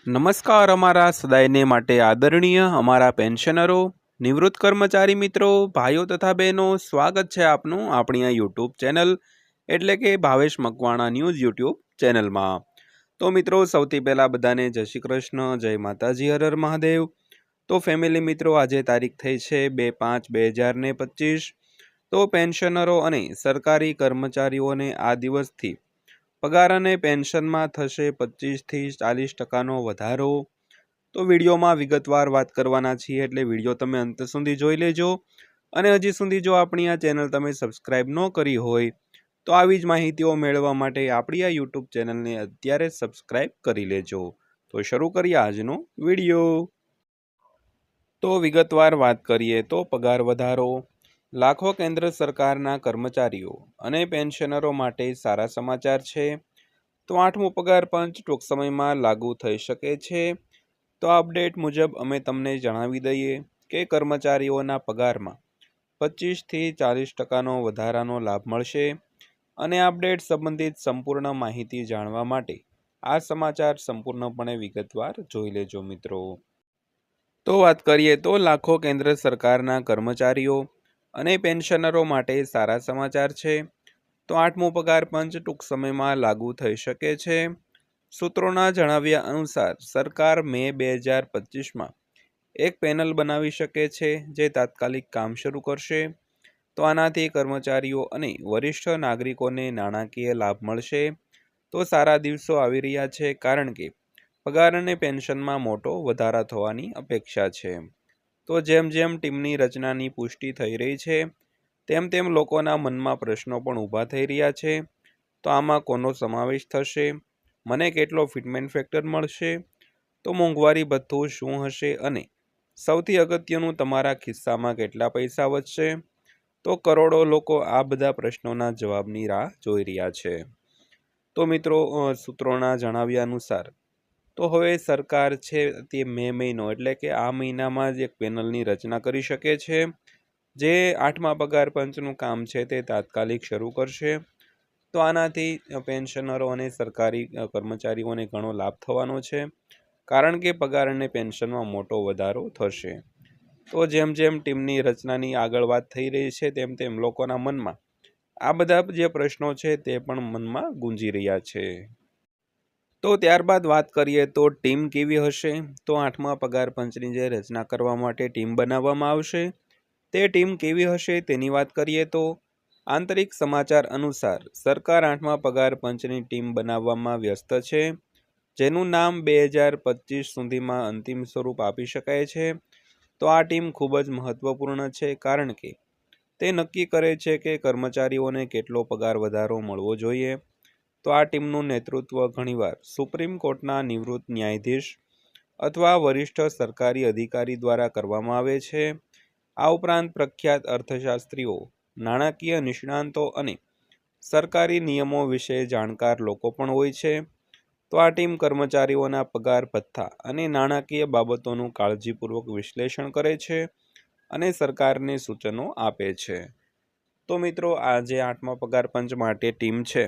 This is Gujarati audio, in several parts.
નમસ્કાર અમારા સદાયને માટે આદરણીય અમારા પેન્શનરો, નિવૃત્ત કર્મચારી મિત્રો, ભાઈઓ તથા બહેનો, સ્વાગત છે આપનું આપણી આ યુટ્યુબ ચેનલ એટલે કે ભાવેશ મકવાણા ન્યૂઝ યુટ્યુબ ચેનલમાં। તો મિત્રો, સૌથી પહેલાં બધાને જય શ્રી કૃષ્ણ, જય માતાજી, હર હર મહાદેવ। તો ફેમિલી મિત્રો, આજે તારીખ થઈ છે 2/5/2025। તો પેન્શનરો અને સરકારી કર્મચારીઓને આ દિવસથી પગાર અને પેન્શનમાં થશે 25 થી 40% વધારો। તો વિડીયોમાં વિગતવાર વાત કરવાના છીએ, એટલે વિડીયો તમે અંત સુધી જોઈ લેજો। અને હજી સુધી જો આપણી આ ચેનલ તમે સબસ્ક્રાઇબ ન કરી હોય તો આવી જ માહિતીઓ મેળવવા માટે આપણી આ યુટ્યુબ ચેનલને અત્યારે સબસ્ક્રાઇબ કરી લેજો। તો શરૂ કરીએ આજનો વિડીયો। તો વિગતવાર વાત કરીએ તો પગાર વધારો। લાખો કેન્દ્ર સરકારના કર્મચારીઓ અને પેન્શનરો માટે સારા સમાચાર છે। તો 8મો પગાર પંચ ટૂંક સમયમાં લાગુ થઈ શકે છે। તો અપડેટ મુજબ અમે તમને જણાવી દઈએ કે કર્મચારીઓના પગારમાં 25 થી 40% વધારાનો લાભ મળશે। અને અપડેટ સંબંધિત સંપૂર્ણ માહિતી જાણવા માટે આ સમાચાર સંપૂર્ણપણે વિગતવાર જોઈ લેજો મિત્રો। તો વાત કરીએ તો લાખો કેન્દ્ર સરકારના કર્મચારીઓ અને પેન્શનરો માટે સારા સમાચાર છે। તો 8મો પગાર પંચ ટૂંક સમયમાં લાગુ થઈ શકે છે। સૂત્રોના જણાવ્યા અનુસાર સરકાર મે 2025માં એક પેનલ બનાવી શકે છે જે તાત્કાલિક કામ શરૂ કરશે। તો આનાથી કર્મચારીઓ અને વરિષ્ઠ નાગરિકોને નાણાકીય લાભ મળશે। તો સારા દિવસો આવી રહ્યા છે, કારણ કે પગાર અને પેન્શનમાં મોટો વધારો થવાની અપેક્ષા છે। તો જેમ જેમ ટીમની રચનાની પુષ્ટિ થઈ રહી છે, તેમ તેમ લોકોના મનમાં પ્રશ્નો પણ ઊભા થઈ રહ્યા છે। તો આમાં કોનો સમાવેશ થશે? મને કેટલો ફિટમેન્ટ ફેક્ટર મળશે? તો મોંઘવારી ભથ્થું શું હશે? અને સૌથી અગત્યનું, તમારા ખિસ્સામાં કેટલા પૈસા વધશે? તો કરોડો લોકો આ બધા પ્રશ્નોના જવાબની રાહ જોઈ રહ્યા છે। તો મિત્રો, સૂત્રોના જણાવ્યા અનુસાર તો હવે સરકાર છે તે મે મહિનો એટલે કે આ મહિનામાં જ એક પેનલની રચના કરી શકે છે, જે 8મા પગાર પંચનું કામ છે તે તાત્કાલિક શરૂ કરશે। તો આનાથી પેન્શનરો અને સરકારી કર્મચારીઓને ઘણો લાભ થવાનો છે, કારણ કે પગાર અને પેન્શનમાં મોટો વધારો થશે। તો જેમ જેમ ટીમની રચનાની આગળ વાત થઈ રહી છે, તેમ તેમ લોકોના મનમાં આ બધા જે પ્રશ્નો છે તે પણ મનમાં ગુંજી રહ્યા છે। તો ત્યારબાદ વાત કરીએ તો ટીમ કેવી હશે? તો 8મા પગાર પંચની જે રચના કરવા માટે ટીમ બનાવવામાં આવશે, તે ટીમ કેવી હશે તેની વાત કરીએ તો આંતરિક સમાચાર અનુસાર સરકાર 8મા પગાર પંચની ટીમ બનાવવામાં વ્યસ્ત છે, જેનું નામ 2025 સુધીમાં અંતિમ સ્વરૂપ આપી શકાય છે। તો આ ટીમ ખૂબ જ મહત્વપૂર્ણ છે, કારણ કે તે નક્કી કરે છે કે કર્મચારીઓને કેટલો પગાર વધારો મળવો જોઈએ। તો આ ટીમનું નેતૃત્વ ઘણીવાર સુપ્રીમ કોર્ટના નિવૃત્ત ન્યાયાધીશ અથવા વરિષ્ઠ સરકારી અધિકારી દ્વારા કરવામાં આવે છે। આ ઉપરાંત પ્રખ્યાત અર્થશાસ્ત્રીઓ, નાણાકીય નિષ્ણાંતો અને સરકારી નિયમો વિશે જાણકાર લોકો પણ હોય છે। તો આ ટીમ કર્મચારીઓના પગાર ભથ્થા અને નાણાકીય બાબતોનું કાળજીપૂર્વક વિશ્લેષણ કરે છે અને સરકારને સૂચનો આપે છે। તો મિત્રો, આ જે 8મા પગાર પંચ માટે ટીમ છે,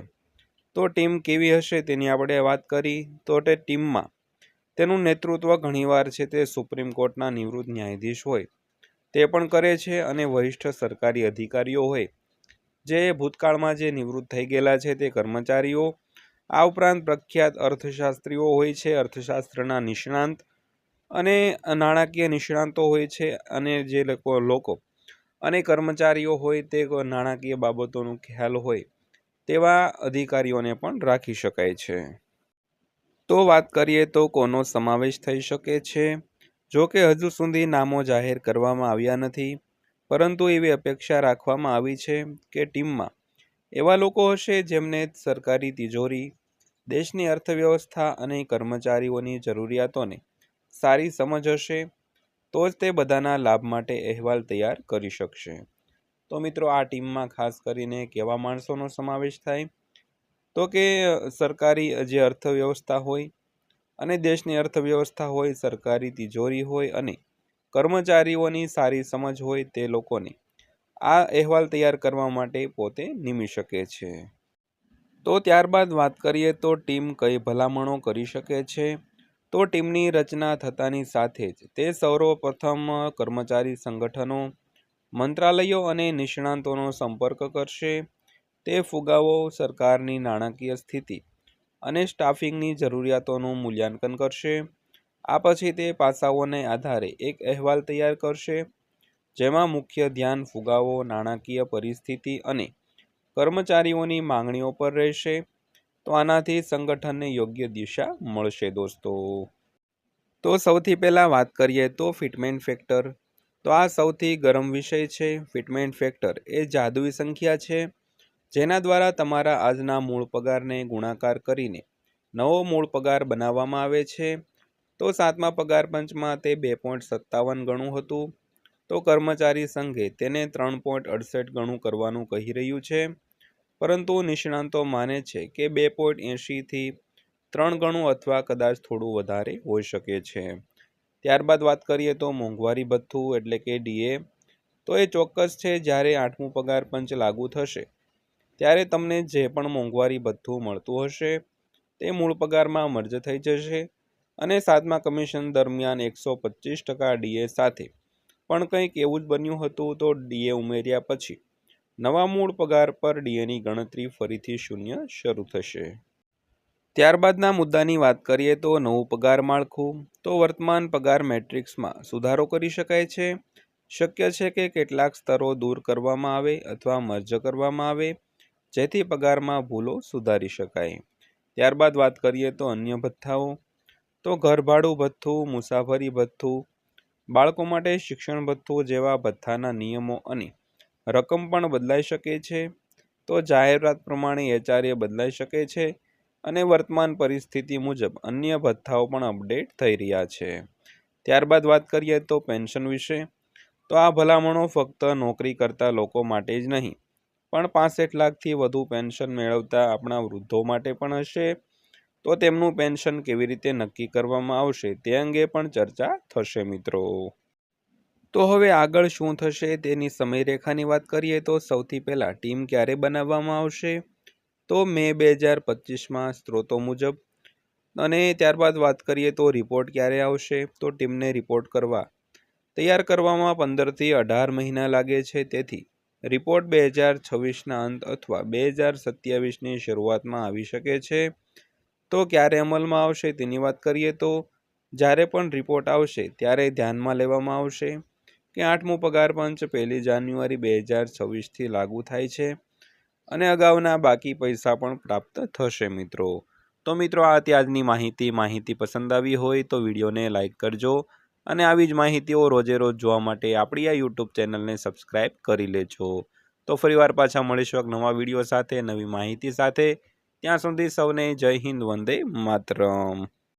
તો ટીમ કેવી હશે તેની આપણે વાત કરી। તો તે ટીમમાં તેનું નેતૃત્વ ઘણીવાર છે તે સુપ્રીમ કોર્ટના નિવૃત્ત ન્યાયાધીશ હોય તે પણ કરે છે, અને વરિષ્ઠ સરકારી અધિકારીઓ હોય જે ભૂતકાળમાં જે નિવૃત્ત થઈ ગયેલા છે તે કર્મચારીઓ। આ ઉપરાંત પ્રખ્યાત અર્થશાસ્ત્રીઓ હોય છે, અર્થશાસ્ત્રના નિષ્ણાંત અને નાણાકીય નિષ્ણાંતો હોય છે, અને જે લોકો અને કર્મચારીઓ હોય તે નાણાકીય બાબતોનું ખ્યાલ હોય તેવા અધિકારીઓને પણ રાખી શકાય છે। તો વાત કરીએ તો કોનો સમાવેશ થઈ શકે છે? જો કે હજુ સુધી નામો જાહેર કરવામાં આવ્યા નથી, પરંતુ એવી અપેક્ષા રાખવામાં આવી છે કે ટીમમાં એવા લોકો હશે જેમને સરકારી તિજોરી, દેશની અર્થવ્યવસ્થા અને કર્મચારીઓની જરૂરિયાતોને સારી સમજ હશે। તો જ તે બધાના લાભ માટે અહેવાલ તૈયાર કરી શકશે। તો મિત્રો, આ ટીમમાં ખાસ કરીને કેવા માણસોનો સમાવેશ થાય? તો કે સરકારી જે અર્થવ્યવસ્થા હોય અને દેશની અર્થવ્યવસ્થા હોય, સરકારી તિજોરી હોય અને કર્મચારીઓની સારી સમજ હોય તે લોકોને આ અહેવાલ તૈયાર કરવા માટે પોતે નિમી શકે છે। તો ત્યારબાદ વાત કરીએ તો ટીમ કઈ ભલામણો કરી શકે છે? તો ટીમની રચના થતાની સાથે જ તે સર્વપ્રથમ કર્મચારી સંગઠનો, મંત્રાલયો અને નિષ્ણાતોનો સંપર્ક કરશે. તે ફુગાવો સરકારની નાણાકીય સ્થિતિ અને સ્ટાફિંગની જરૂરિયાતોનું મૂલ્યાંકન કરશે. આ પછી તે પાસાઓને આધારે એક અહેવાલ તૈયાર કરશે, જેમાં મુખ્ય ધ્યાન ફુગાવો, નાણાકીય પરિસ્થિતિ અને કર્મચારીઓની માંગણીઓ પર રહેશે. તો આનાથી સંગઠનને યોગ્ય દિશા મળશે દોસ્તો. તો સૌથી પહેલાં વાત કરીએ તો ફિટમેન્ટ ફેક્ટર. તો આ સૌથી ગરમ વિષય છે. ફિટમેન્ટ ફેક્ટર એ જાદુઈ સંખ્યા છે, જેના દ્વારા તમારા આજના મૂળ પગારને ગુણાકાર કરીને નવો મૂળ પગાર બનાવવામાં આવે છે. તો 7મા પગાર પંચમાં તે 2.57 ગણું હતું. તો કર્મચારી સંઘે તેને 3.68 ગણું કરવાનું કહી રહ્યું છે, પરંતુ નિષ્ણાતો માને છે કે 2.80 થી 3 ગણું અથવા કદાચ થોડું વધારે હોઈ શકે છે. ત્યારબાદ વાત કરીએ તો મોંઘવારી ભથ્થું એટલે કે ડીએ. તો એ ચોક્કસ છે, જ્યારે 8મું પગાર પંચ લાગુ થશે ત્યારે તમને જે પણ મોંઘવારી ભથ્થું મળતું હશે તે મૂળ પગારમાં મર્જ થઈ જશે, અને 7મા કમિશન દરમિયાન 125% ડીએ સાથે પણ કંઈક એવું જ બન્યું હતું. તો ડીએ ઉમેર્યા પછી નવા મૂળ પગાર પર ડીએની ગણતરી ફરીથી શૂન્ય શરૂ થશે. ત્યારબાદના મુદ્દાની વાત કરીએ તો નવું પગાર માળખું. તો વર્તમાન પગાર મેટ્રિક્સમાં સુધારો કરી શકાય છે. શક્ય છે કે કેટલાક સ્તરો દૂર કરવામાં આવે અથવા મર્જ કરવામાં આવે, જેથી પગારમાં ભૂલો સુધારી શકાય. ત્યારબાદ વાત કરીએ તો અન્ય ભથ્થાઓ. તો ઘરભાડું ભથ્થું, મુસાફરી ભથ્થું, બાળકો માટે શિક્ષણ ભથ્થું જેવા ભથ્થાના નિયમો અને રકમ પણ બદલાઈ શકે છે. તો જાહેરાત પ્રમાણે એચઆરએ બદલાઈ શકે છે, અને વર્તમાન પરિસ્થિતિ મુજબ અન્ય ભથ્થાઓ પણ અપડેટ થઈ રહ્યા છે. ત્યારબાદ વાત કરીએ તો પેન્શન વિશે. તો આ ભલામણો ફક્ત નોકરી કરતા લોકો માટે જ નહીં, પણ 65 લાખથી વધુ પેન્શન મેળવતા આપણા વૃદ્ધો માટે પણ હશે. તો તેમનું પેન્શન કેવી રીતે નક્કી કરવામાં આવશે તે અંગે પણ ચર્ચા થશે મિત્રો. તો હવે આગળ શું થશે તેની સમયરેખાની વાત કરીએ તો સૌથી પહેલાં ટીમ ક્યારે બનાવવામાં આવશે? તો મે 2025માં સ્ત્રોતો મુજબ. અને ત્યારબાદ વાત કરીએ તો રિપોર્ટ ક્યારે આવશે? તો ટીમને રિપોર્ટ તૈયાર કરવામાં 15થી 18 મહિના લાગે છે. તેથી રિપોર્ટ 2026ના અંત અથવા 2027ની શરૂઆતમાં આવી શકે છે. તો ક્યારે અમલમાં આવશે તેની વાત કરીએ તો જ્યારે પણ રિપોર્ટ આવશે ત્યારે ધ્યાનમાં લેવામાં આવશે કે 8મું પગાર પંચ 1 જાન્યુઆરી 2026થી લાગુ થાય છે, અને અગાઉના બાકી પૈસા પણ પ્રાપ્ત થશે મિત્રો. તો મિત્રો આ હતી આજની માહિતી પસંદ આવી હોય તો વિડીયોને લાઇક કરજો, અને આવી જ માહિતીઓ રોજે રોજ જોવા માટે આપણી આ યુટ્યુબ ચેનલને સબસ્ક્રાઈબ કરી લેજો. તો ફરીવાર પાછા મળીશું એક નવા વિડીયો સાથે, નવી માહિતી સાથે. ત્યાં સુધી સૌને જય હિન્દ, વંદે માતરમ.